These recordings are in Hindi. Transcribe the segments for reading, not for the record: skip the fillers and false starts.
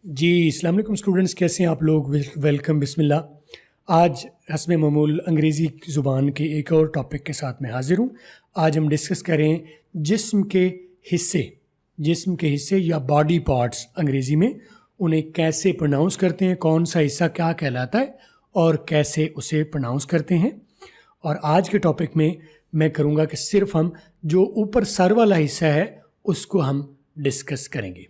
जी अस्सलाम वालेकुम स्टूडेंट्स, कैसे हैं आप लोग। वेलकम, बिस्मिल्लाह। आज हस्ब मामूल अंग्रेज़ी ज़ुबान के एक और टॉपिक के साथ मैं हाज़िर हूँ। आज हम डिस्कस करें जिस्म के हिस्से या बॉडी पार्ट्स अंग्रेज़ी में, उन्हें कैसे प्रोनाउंस करते हैं, कौन सा हिस्सा क्या कहलाता है और कैसे उसे प्रोनाउंस करते हैं। और आज के टॉपिक में मैं करूँगा कि सिर्फ हम जो ऊपर सर वाला हिस्सा है उसको हम डिस्कस करेंगे।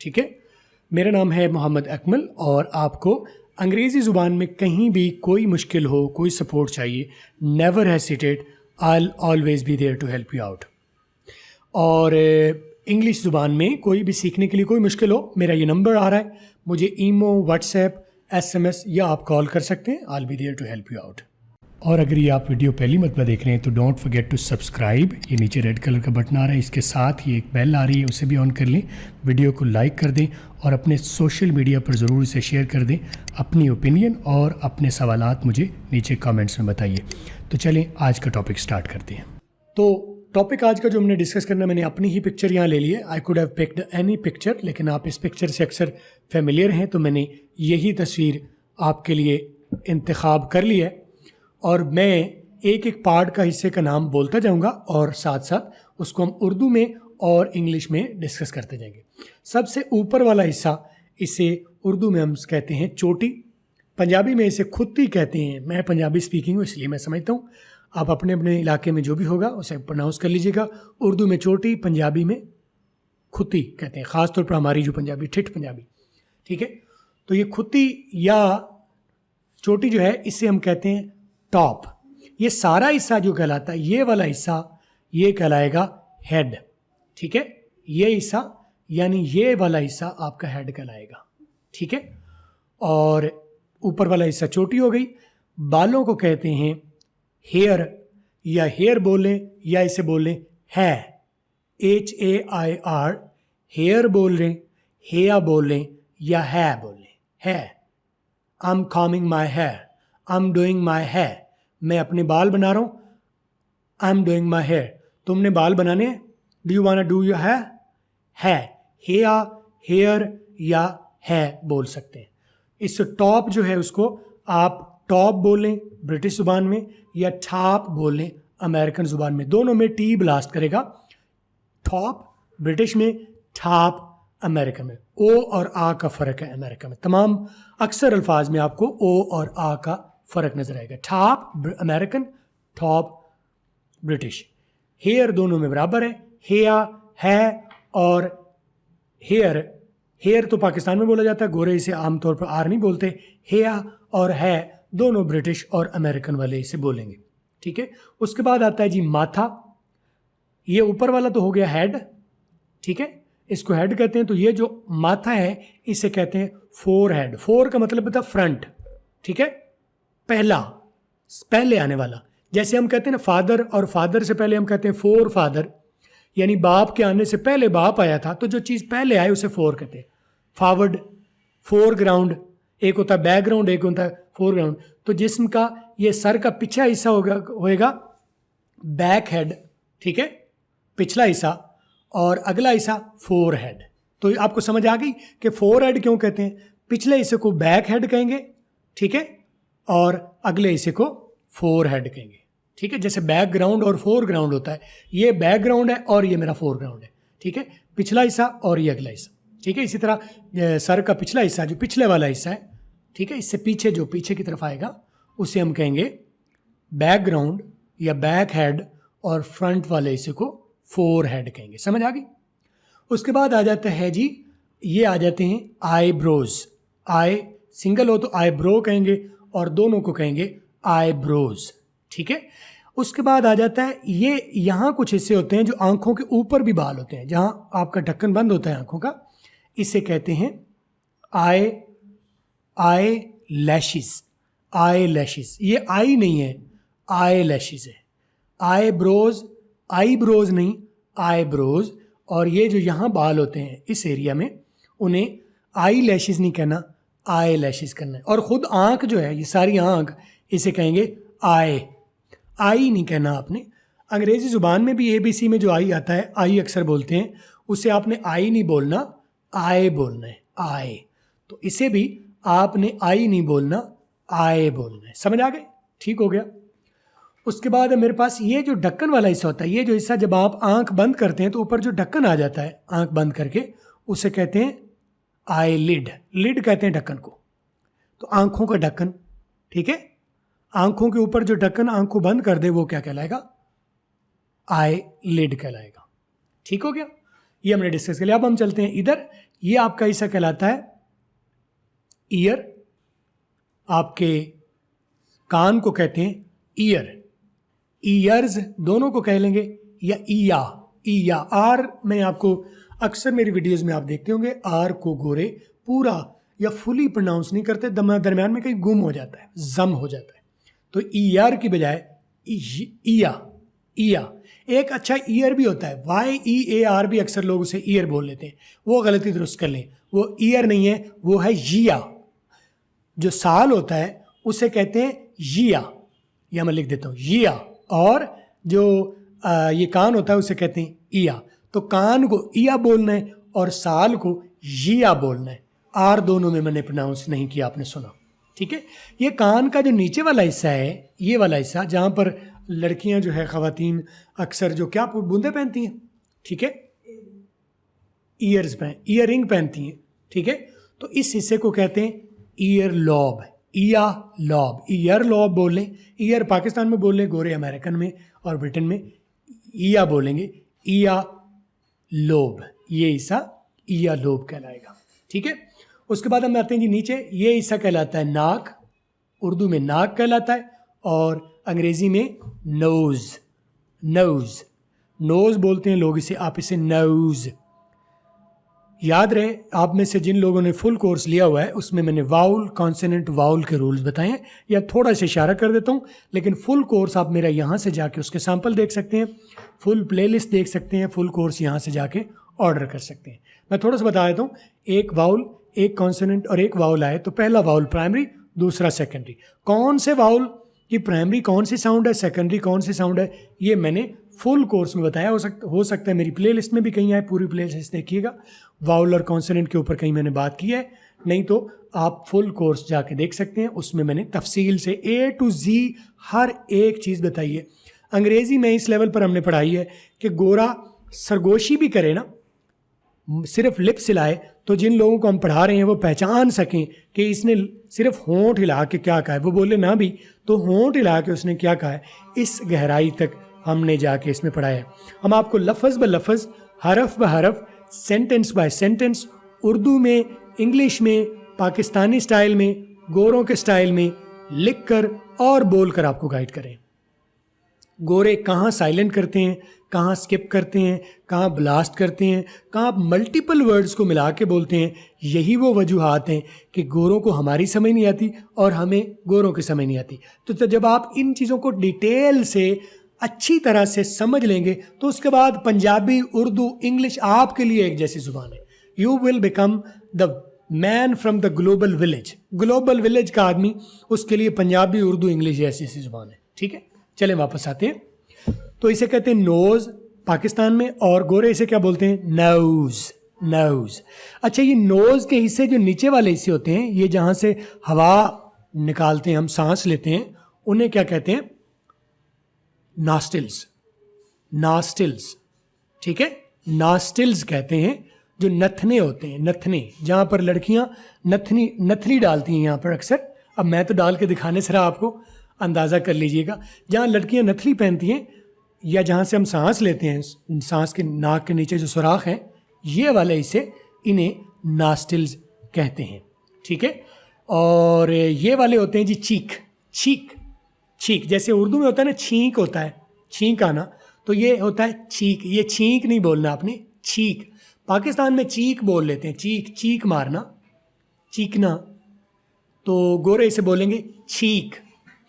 ठीक है, मेरा नाम है मोहम्मद अकमल और आपको अंग्रेज़ी ज़ुबान में कहीं भी कोई मुश्किल हो, कोई सपोर्ट चाहिए, never hesitate, I always be there to help you out. और इंग्लिश ज़ुबान में कोई भी सीखने के लिए कोई मुश्किल हो, मेरा ये नंबर आ रहा है, मुझे ईमो, व्हाट्सएप, SMS या आप कॉल कर सकते हैं। I will be there to help you out. और अगर ये आप वीडियो पहली मरतबा देख रहे हैं तो डोंट फॉरगेट टू सब्सक्राइब। ये नीचे रेड कलर का बटन आ रहा है, इसके साथ ही एक बेल आ रही है, उसे भी ऑन कर लें। वीडियो को लाइक कर दें और अपने सोशल मीडिया पर ज़रूर इसे शेयर कर दें। अपनी ओपिनियन और अपने सवालात मुझे नीचे कमेंट्स में बताइए। तो चलें आज का टॉपिक स्टार्ट करते हैं। तो टॉपिक आज का जो हमने डिस्कस करना, मैंने अपनी ही पिक्चर यहाँ ले ली है। I could have picked any picture, लेकिन आप इस पिक्चर से अक्सर फेमिलियर हैं तो मैंने यही तस्वीर आपके लिए इंतखाब कर ली है। और मैं एक एक पार्ट का हिस्से का नाम बोलता जाऊंगा और साथ साथ उसको हम उर्दू में और इंग्लिश में डिस्कस करते जाएंगे। सबसे ऊपर वाला हिस्सा, इसे उर्दू में हम कहते हैं चोटी, पंजाबी में इसे खुत्ती कहते हैं। मैं पंजाबी स्पीकिंग हूँ इसलिए मैं समझता हूँ, आप अपने अपने इलाके में जो भी होगा उसे प्रोनाउंस कर लीजिएगा। उर्दू में चोटी, पंजाबी में खुत्ती कहते हैं, ख़ासतौर पर हमारी जो पंजाबी ठिठ पंजाबी। ठीक है, तो ये खुत्ती या चोटी जो है इसे हम कहते हैं टॉप। ये सारा हिस्सा जो कहलाता है, ये वाला हिस्सा, ये कहलाएगा हेड। ठीक है, ये हिस्सा यानी ये वाला हिस्सा आपका हेड कहलाएगा। ठीक है, और ऊपर वाला हिस्सा चोटी हो गई। बालों को कहते हैं हेयर, या हेयर बोलें या इसे बोलें है, HAIR, हेयर बोल रहे, हेया बोलें या है बोलें, है। I am combing my hair, I am doing my hair, मैं अपने बाल बना रहा हूँ, I am doing my hair, तुमने बाल बनाने हैं, do you want to do your hair, है, हेया, हेयर या है बोल सकते हैं। इस टॉप जो है उसको आप टॉप बोलें ब्रिटिश ज़ुबान में या टॉप बोलें अमेरिकन ज़ुबान में, दोनों में टी ब्लास्ट करेगा। टॉप ब्रिटिश में, टॉप अमेरिका में। ओ और आ का फ़र्क है अमेरिका में, तमाम अक्सर अल्फाज में आपको ओ और आ का फ़र्क नज़र आएगा। Top American, top British. Hair दोनों में बराबर है, हेया है और हेयर, हेयर तो पाकिस्तान में बोला जाता है, गोरे इसे आमतौर पर आर नहीं बोलते। हेया और है दोनों ब्रिटिश और अमेरिकन वाले इसे बोलेंगे। ठीक है, उसके बाद आता है जी माथा। ये ऊपर वाला तो हो गया हेड, ठीक है, इसको हेड कहते हैं। तो ये जो माथा है इसे कहते हैं फोर हेड। फोर का मतलब होता है फ्रंट, ठीक है, पहला, पहले आने वाला। जैसे हम कहते हैं ना फादर, और फादर से पहले हम कहते हैं फोर फादर, यानी बाप के आने से पहले बाप आया था, तो जो चीज़ पहले आए उसे फोर कहते हैं। फॉरवर्ड, फोरग्राउंड, एक होता है बैकग्राउंड, एक होता है फोरग्राउंड। तो जिस्म का ये सर का पिछला हिस्सा होएगा बैक हेड, ठीक है, पिछला हिस्सा, और अगला हिस्सा फोर हेड। तो आपको समझ आ गई कि फोर हेड क्यों कहते हैं। पिछले हिस्से को बैक हेड कहेंगे, ठीक है, और अगले हिस्से को फोर हेड कहेंगे। ठीक है, जैसे बैकग्राउंड और फोरग्राउंड होता है, ये बैकग्राउंड है और ये मेरा फोरग्राउंड है। ठीक है, पिछला हिस्सा और ये अगला हिस्सा। ठीक है, इसी तरह सर का पिछला हिस्सा जो पिछले वाला हिस्सा है, ठीक है, इससे पीछे जो पीछे की तरफ आएगा उसे हम कहेंगे बैकग्राउंड या बैक हेड, और फ्रंट वाले हिस्से को फोर हेड कहेंगे। समझ आ गई। उसके बाद आ जाता है जी, ये आ जाते हैं आईब्रोज। आई सिंगल हो तो आईब्रो कहेंगे और दोनों को कहेंगे आईब्रोज। ठीक है, उसके बाद आ जाता है ये, यहाँ कुछ हिस्से होते हैं जो आंखों के ऊपर भी बाल होते हैं, जहाँ आपका ढक्कन बंद होता है आंखों का, इसे कहते हैं आई लैशिस। आई लैशिस, ये आई नहीं है, आई लैशिस है। आईब्रोज, आईब्रोज नहीं, आईब्रोज। और ये जो यहाँ बाल होते हैं इस एरिया में, उन्हें आई लैशिस नहीं कहना, आई लैशिस करना है। और ख़ुद आँख जो है, ये सारी आँख, इसे कहेंगे आई, आई नहीं कहना आपने। अंग्रेज़ी ज़ुबान में भी ABC में जो आई आता है, आई अक्सर बोलते हैं, उसे आपने आई नहीं बोलना, आए बोलना है, आए। तो इसे भी आपने आई नहीं बोलना, आए बोलना है। समझ आ गए? ठीक हो गया। उसके बाद मेरे पास ये जो ढक्कन वाला हिस्सा होता है, ये जो हिस्सा जब आप आंख बंद करते हैं तो ऊपर जो ढक्कन आ जाता है आंख बंद करके, उसे कहते हैं आई लिड। लिड कहते हैं ढक्कन को। तो आंखों का ढक्कन, ठीक है, आंखों के ऊपर जो ढक्कन आंख को बंद कर दे वो क्या कहलाएगा? आई लिड कहलाएगा। ठीक हो गया, ये हमने डिस्कस कर लिया। अब हम चलते हैं इधर। ये आपका हिस्सा कहलाता है ईयर। आपके कान को कहते हैं ईयर। ईयर्स दोनों को कह लेंगे, या ईया। ईया आर, मैं आपको अक्सर मेरी वीडियोस में आप देखते होंगे आर को गोरे पूरा या फुली प्रोनाउंस नहीं करते, दरम्यान में कहीं गुम हो जाता है, जम हो जाता है। तो ईयर की बजाय ईया। ईया एक अच्छा ईयर भी होता है, YEAR भी अक्सर लोग उसे ईयर बोल लेते हैं, वो गलती दुरुस्त कर लें, वो ईयर नहीं है, वो है यिया। जो साल होता है उसे कहते हैं यिया, या मैं लिख देता हूँ यिया। और जो ये कान होता है उसे कहते हैं ईया। तो कान को ईया बोलना है और साल को यिया बोलना है। आर दोनों में मैंने प्रोनाउंस नहीं किया, आपने सुना, ठीक है। ये कान का जो नीचे वाला हिस्सा है, ये वाला हिस्सा जहाँ पर लड़कियां जो है, ख़वातीन अक्सर जो क्या बूंदे पहनती हैं, ठीक है, ईयरिंग पहनती हैं, ठीक है। तो इस हिस्से को कहते हैं ear lobe, ear lobe, ear lobe बोल लें। ईयर पाकिस्तान में बोल लें, गोरे अमेरिकन में और ब्रिटेन में ईया बोलेंगे, ईया लोब, ये हिस्सा ईया लोब कहलाएगा, ठीक है। उसके बाद हम आते हैं जी नीचे, ये हिस्सा कहलाता है नाक, उर्दू में नाक कहलाता है, और अंग्रेज़ी में नोज़। नोज़ नोज़ बोलते हैं लोग इसे, आप इसे नोज़। याद रहे, आप में से जिन लोगों ने फुल कोर्स लिया हुआ है उसमें मैंने वाउल, कॉन्सोनेंट, वाउल के रूल्स बताए हैं, या थोड़ा सा इशारा कर देता हूँ, लेकिन फुल कोर्स आप मेरा यहाँ से जाके उसके सैंपल देख सकते हैं, फुल प्लेलिस्ट देख सकते हैं, फुल कोर्स यहाँ से जाके ऑर्डर कर सकते हैं। मैं थोड़ा सा बता देता हूँ, एक वाउल, एक कॉन्सोनेंट और एक वाउल आए तो पहला वाउल प्राइमरी, दूसरा सेकेंडरी। कौन से वाउल की प्राइमरी कौन सी साउंड है, सेकेंडरी कौन सी साउंड है, ये मैंने फुल कोर्स में बताया। हो सकता है मेरी प्लेलिस्ट में भी कहीं आए, पूरी प्लेलिस्ट देखिएगा, वाउल और कॉन्सोनेंट के ऊपर कहीं मैंने बात की है, नहीं तो आप फुल कोर्स जाके देख सकते हैं, उसमें मैंने तफसील से A to Z हर एक चीज़ बताई है। अंग्रेज़ी में इस लेवल पर हमने पढ़ाई है कि गोरा सरगोशी भी करे ना, सिर्फ लिप हिलाए, तो जिन लोगों को हम पढ़ा रहे हैं वो पहचान सकें कि इसने सिर्फ होंठ हिला के क्या कहा है, वो बोले ना भी तो होंठ हिला के उसने क्या कहा है, इस गहराई तक हमने जाके इसमें पढ़ाया है। हम आपको लफ्ज़ ब लफ्ज़, हरफ ब हरफ, सेंटेंस बाय सेंटेंस, उर्दू में, इंग्लिश में, पाकिस्तानी स्टाइल में, गोरों के स्टाइल में लिख कर और बोल कर आपको गाइड करें। गोरे कहाँ साइलेंट करते हैं, कहाँ स्किप करते हैं, कहाँ ब्लास्ट करते हैं, कहाँ मल्टीपल वर्ड्स को मिला के बोलते हैं, यही वो वजूहात हैं कि गोरों को हमारी समझ नहीं आती और हमें गोरों की समझ नहीं आती। तो जब आप इन चीज़ों को डिटेल से अच्छी तरह से समझ लेंगे तो उसके बाद पंजाबी, उर्दू, इंग्लिश आपके लिए एक जैसी ज़ुबान है। You will become the man from the global village. Global village का आदमी, उसके लिए पंजाबी, उर्दू, इंग्लिश ऐसी ज़ुबान है, ठीक है। चलें वापस आते हैं। तो इसे कहते हैं नोज़ पाकिस्तान में, और गोरे इसे क्या बोलते हैं, नोज़। नोज़। अच्छा, ये नोज़ के हिस्से जो नीचे वाले हिस्से होते हैं, ये जहाँ से हवा निकालते हैं, हम सांस लेते हैं, उन्हें क्या कहते हैं, नॉस्टिल्स। नॉस्टिल्स, ठीक है, नॉस्टिल्स कहते हैं। जो नथने होते हैं, नथने, जहाँ पर लड़कियाँ नथनी डालती हैं, यहाँ पर अक्सर, अब मैं तो डाल के दिखाने से रहा, आपको अंदाज़ा कर लीजिएगा, जहाँ लड़कियाँ नथनी पहनती हैं या जहाँ से हम सांस लेते हैं, सांस के नाक के नीचे जो सुराख है, ये वाले इसे, इन्हें नॉस्टिल्स कहते हैं, ठीक है। और ये वाले होते हैं जी चीक। चीक, छींक, जैसे उर्दू में होता है ना छींक होता है, छींक आना, तो ये होता है छींक। ये छींक नहीं बोलना आपने, छींक। पाकिस्तान में चीक बोल लेते हैं, चीक, चीक मारना, चीकना, तो गोरे इसे बोलेंगे छीक,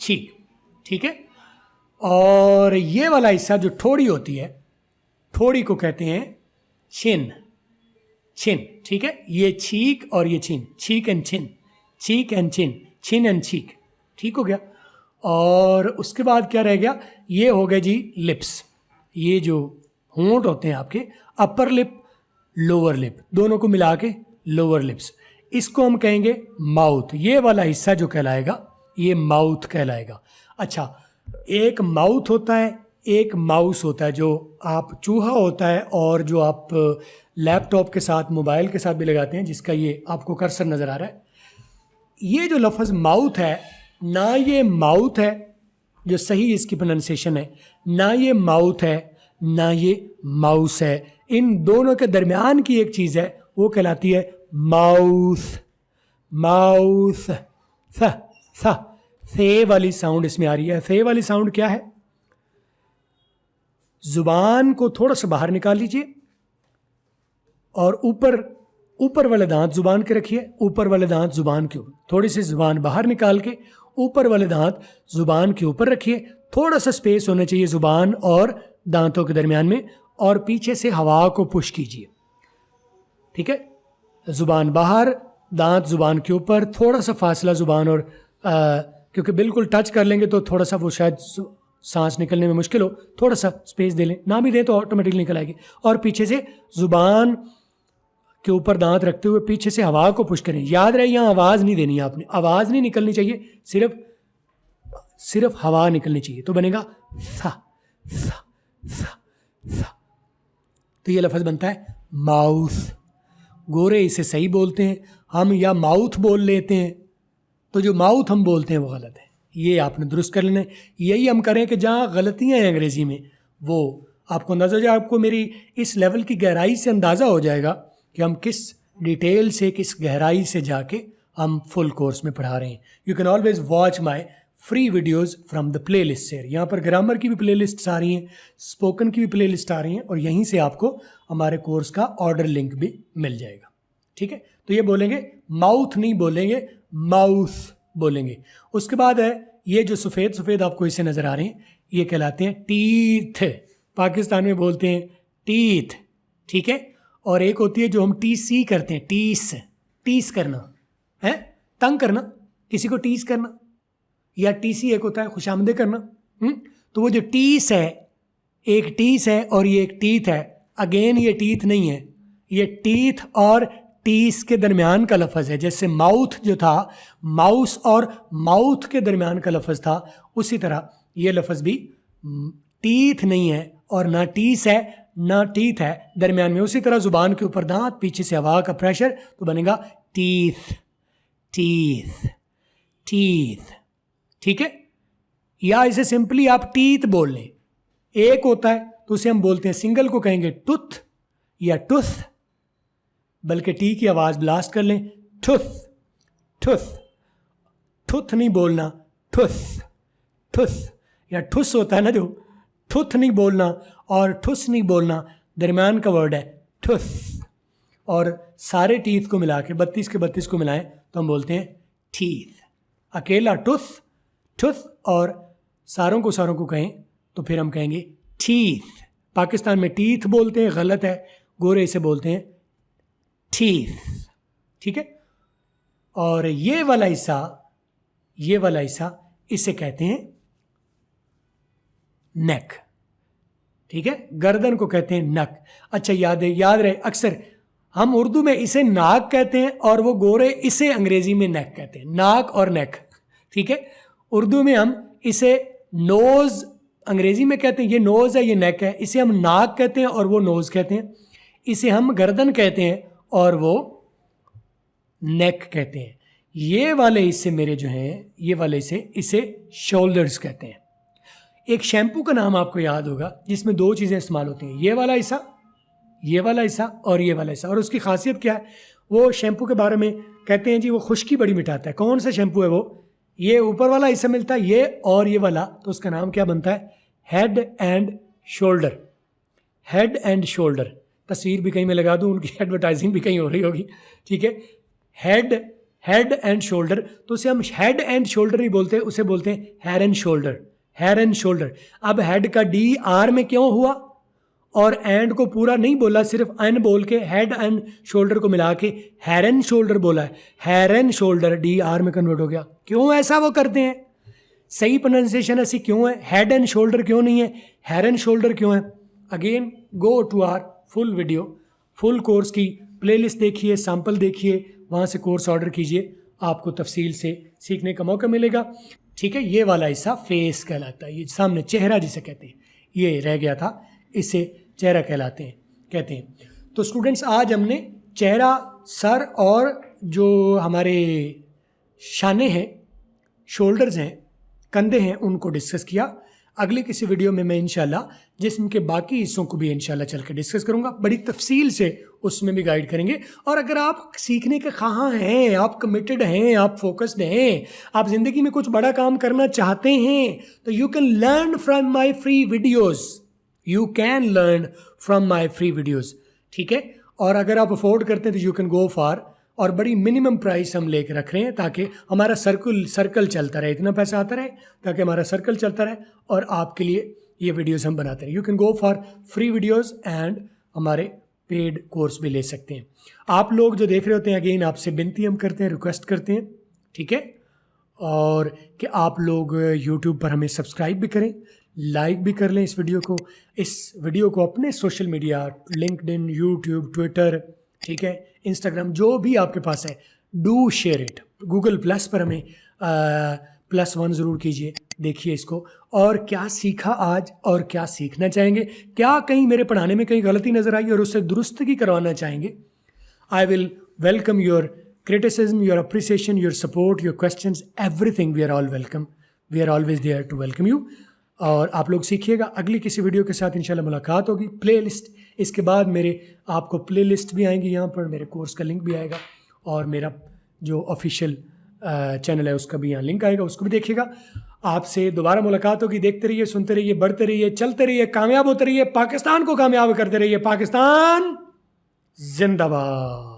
छीक, ठीक है। और ये वाला हिस्सा जो ठोड़ी होती है, ठोड़ी को कहते हैं छिन। छिन, ठीक है, ये छीक और ये छिन, छीक एंड छिन, छीक एंड छिन, छिन एंड छीक, ठीक हो गया। और उसके बाद क्या रह गया, ये हो गए जी लिप्स। ये जो होंठ होते हैं आपके, अपर लिप, लोअर लिप, दोनों को मिला के लोअर लिप्स। इसको हम कहेंगे माउथ। ये वाला हिस्सा जो कहलाएगा ये माउथ कहलाएगा। अच्छा, एक माउथ होता है, एक माउस होता है। जो आप चूहा होता है और जो आप लैपटॉप के साथ मोबाइल के साथ भी लगाते हैं, जिसका ये आपको कर्सर नज़र आ रहा है, ये जो लफ्ज़ माउथ है, ना ये माउथ है जो सही इसकी प्रोनाउंसिएशन है, ना ये माउथ है, ना ये माउस है। इन दोनों के दरमियान की एक चीज़ है, वो कहलाती है माउथ। माउथ। से वाली साउंड इसमें आ रही है। से वाली साउंड क्या है? जुबान को थोड़ा सा बाहर निकाल लीजिए और ऊपर वाले दांत जुबान के रखिए, ऊपर वाले दांत जुबान के ऊपर, थोड़ी सी जुबान बाहर निकाल के ऊपर वाले दांत जुबान के ऊपर रखिए। थोड़ा सा स्पेस होना चाहिए जुबान और दांतों के दरमियान में, और पीछे से हवा को पुश कीजिए। ठीक है, जुबान बाहर, दांत जुबान के ऊपर, थोड़ा सा फासला जुबान और क्योंकि बिल्कुल टच कर लेंगे तो थोड़ा सा वो शायद सांस निकलने में मुश्किल हो, थोड़ा सा स्पेस दे लें, ना भी दें तो ऑटोमेटिकली निकल आएगी। और पीछे से जुबान के ऊपर दांत रखते हुए पीछे से हवा को पुश करें। याद रहे, यहाँ आवाज़ नहीं देनी है आपने, आवाज़ नहीं निकलनी चाहिए, सिर्फ हवा निकलनी चाहिए। तो बनेगा सा सा सा सा। तो ये लफ्ज़ बनता है माउथ। गोरे इसे सही बोलते हैं, हम या माउथ बोल लेते हैं, तो जो माउथ हम बोलते हैं वो गलत है। ये आपने दुरुस्त कर लेना है। यही हम करें कि जहाँ गलतियाँ हैं अंग्रेज़ी में, वो आपको अंदाज़ा हो जाए, आपको मेरी इस लेवल की गहराई से अंदाज़ा हो जाएगा कि हम किस डिटेल से, किस गहराई से जाके हम फुल कोर्स में पढ़ा रहे हैं। You can always watch my free videos from the play list से। यहाँ पर ग्रामर की भी प्ले लिस्ट आ रही हैं, स्पोकन की भी प्ले लिस्ट आ रही हैं, और यहीं से आपको हमारे कोर्स का ऑर्डर लिंक भी मिल जाएगा। ठीक है, तो ये बोलेंगे माउथ नहीं बोलेंगे, माउथ बोलेंगे। उसके बाद है ये जो सफ़ेद सफ़ेद आपको इसे नज़र आ रहे हैं, ये कहलाते हैं टीथ। पाकिस्तान में बोलते हैं टीथ। ठीक है, और एक होती है जो हम टीसी करते हैं, टीस करना है, तंग करना, किसी को टीस करना, या टीसी एक होता है खुशामदे करना। तो वो जो टीस है, एक टीस है और ये एक टीथ है। अगेन ये टीथ नहीं है, ये टीथ और टीस के दरमियान का लफ्ज़ है। जैसे माउथ जो था, माउस और माउथ के दरमियान का लफ्ज़ था, उसी तरह ये लफ्ज़ भी टीथ नहीं है और ना टीस है ना टीथ है, दरमियान में। उसी तरह ज़ुबान के ऊपर दांत, पीछे से हवा का प्रेशर, तो बनेगा टीथ टीथ टीथ। ठीक है, या इसे सिंपली आप टीथ बोल लें। एक होता है तो उसे हम बोलते हैं, सिंगल को कहेंगे टुथ या टुथ, बल्कि टी की आवाज़ ब्लास्ट कर लें, ठुथ ठुथ। ठुथ नहीं बोलना, ठुथ ठुथ। या ठुस होता है ना जो, ठुथ नहीं बोलना और ठुस नहीं बोलना, दरमियान का वर्ड है ठुथ। और सारे टीथ को मिला के 32 के 32 को मिलाएं तो हम बोलते हैं टीथ। अकेला टुथ ठुथ, और सारों को कहें तो फिर हम कहेंगे टीथ। पाकिस्तान में टीथ बोलते हैं, गलत है, गोरे इसे बोलते हैं टीथ। ठीक है, और ये वाला हिस्सा इसे कहते हैं नेक। ठीक है, गर्दन को कहते हैं नक। अच्छा, याद रहे, अक्सर हम उर्दू में इसे नाक कहते हैं और वो गोरे इसे अंग्रेजी में नेक कहते हैं, नाक और नेक। ठीक है, उर्दू में हम इसे नोज, अंग्रेजी में कहते हैं ये नोज है, ये नेक है, इसे हम नाक कहते हैं और वो नोज कहते हैं। इसे हम गर्दन कहते हैं और वो नेक कहते हैं। ये वाले हिस्से मेरे जो हैं, ये वाले हिस्से, इसे शोल्डर्स कहते हैं। एक शैम्पू का नाम आपको याद होगा जिसमें दो चीज़ें इस्तेमाल होती हैं, ये वाला हिस्सा और ये वाला हिस्सा। और उसकी खासियत क्या है, वो शैम्पू के बारे में कहते हैं जी वो खुश्की बड़ी मिटाता है। कौन सा शैम्पू है वो? ये ऊपर वाला हिस्सा मिलता है, ये और ये वाला, तो उसका नाम क्या बनता है? Head and shoulder. Head and shoulder, तस्वीर भी कहीं मैं लगा दूं, उनकी एडवर्टाइजिंग भी कहीं हो रही होगी। ठीक है, हेड एंड शोल्डर, तो उसे हम हेड एंड शोल्डर ही बोलते हैं, उसे बोलते हैं hair and shoulder. Hair and shoulder. अब हेड का डी आर में क्यों हुआ और एंड को पूरा नहीं बोला, सिर्फ एन बोल के हेड एंड शोल्डर को मिला के हेयर एंड शोल्डर बोला है। Hair and shoulder D R में कन्वर्ट हो गया। क्यों ऐसा वो करते हैं? सही प्रोनाउंसिएशन ऐसी क्यों है? हेड एंड शोल्डर क्यों नहीं है, हेयर एंड शोल्डर क्यों है? Again go to our full video, full course की प्लेलिस्ट देखिए, सैंपल देखिए, वहाँ से कोर्स ऑर्डर कीजिए, आपको तफसील से सीखने का मौका मिलेगा। ठीक है, ये वाला हिस्सा फेस कहलाता है, ये सामने चेहरा जिसे कहते हैं, ये रह गया था, इसे चेहरा कहते हैं। तो स्टूडेंट्स, आज हमने चेहरा, सर और जो हमारे शाने हैं, शोल्डर्स हैं, कंधे हैं, उनको डिस्कस किया। अगले किसी वीडियो में मैं इंशाल्लाह जिस्म के बाकी हिस्सों को भी इंशाल्लाह चल के डिस्कस करूंगा, बड़ी तफसील से उसमें भी गाइड करेंगे। और अगर आप सीखने के ख़्वाह हैं, आप कमिटेड हैं, आप फोकस्ड हैं, आप ज़िंदगी में कुछ बड़ा काम करना चाहते हैं, तो you can learn from my free videos, you can learn from my free videos. ठीक है, और अगर आप अफोर्ड करते हैं तो यू कैन गो फॉर, और बड़ी मिनिमम प्राइस हम लेके रख रहे हैं ताकि हमारा सर्कल चलता रहे, इतना पैसा आता रहे ताकि हमारा सर्कल चलता रहे और आपके लिए ये वीडियोस हम बनाते रहे। You can go for free videos and हमारे पेड कोर्स भी ले सकते हैं। आप लोग जो देख रहे होते हैं, अगेन आपसे विनती हम करते हैं, रिक्वेस्ट करते हैं, ठीक है, और कि आप लोग यूट्यूब पर हमें सब्सक्राइब भी करें, लाइक भी कर लें इस वीडियो को अपने social media, LinkedIn, YouTube, Twitter, ठीक है, इंस्टाग्राम, जो भी आपके पास है, do share it. Google plus पर हमें +1 ज़रूर कीजिए, देखिए इसको, और क्या सीखा आज और क्या सीखना चाहेंगे, क्या कहीं मेरे पढ़ाने में कहीं गलती नज़र आई और उससे दुरुस्तगी करवाना चाहेंगे। I will welcome your criticism, your appreciation, your support, your questions, everything, we are all welcome. We are always there to welcome you. और आप लोग सीखिएगा। अगली किसी वीडियो के साथ इंशाल्लाह मुलाकात होगी। प्लेलिस्ट, इसके बाद मेरे आपको प्लेलिस्ट भी आएंगी, यहाँ पर मेरे कोर्स का लिंक भी आएगा और मेरा जो ऑफिशियल चैनल है उसका भी यहाँ लिंक आएगा, उसको भी देखिएगा। आपसे दोबारा मुलाकात होगी। देखते रहिए, सुनते रहिए, बढ़ते रहिए, चलते रहिए, कामयाब होते रहिए, पाकिस्तान को कामयाब करते रहिए। पाकिस्तान जिंदाबाद।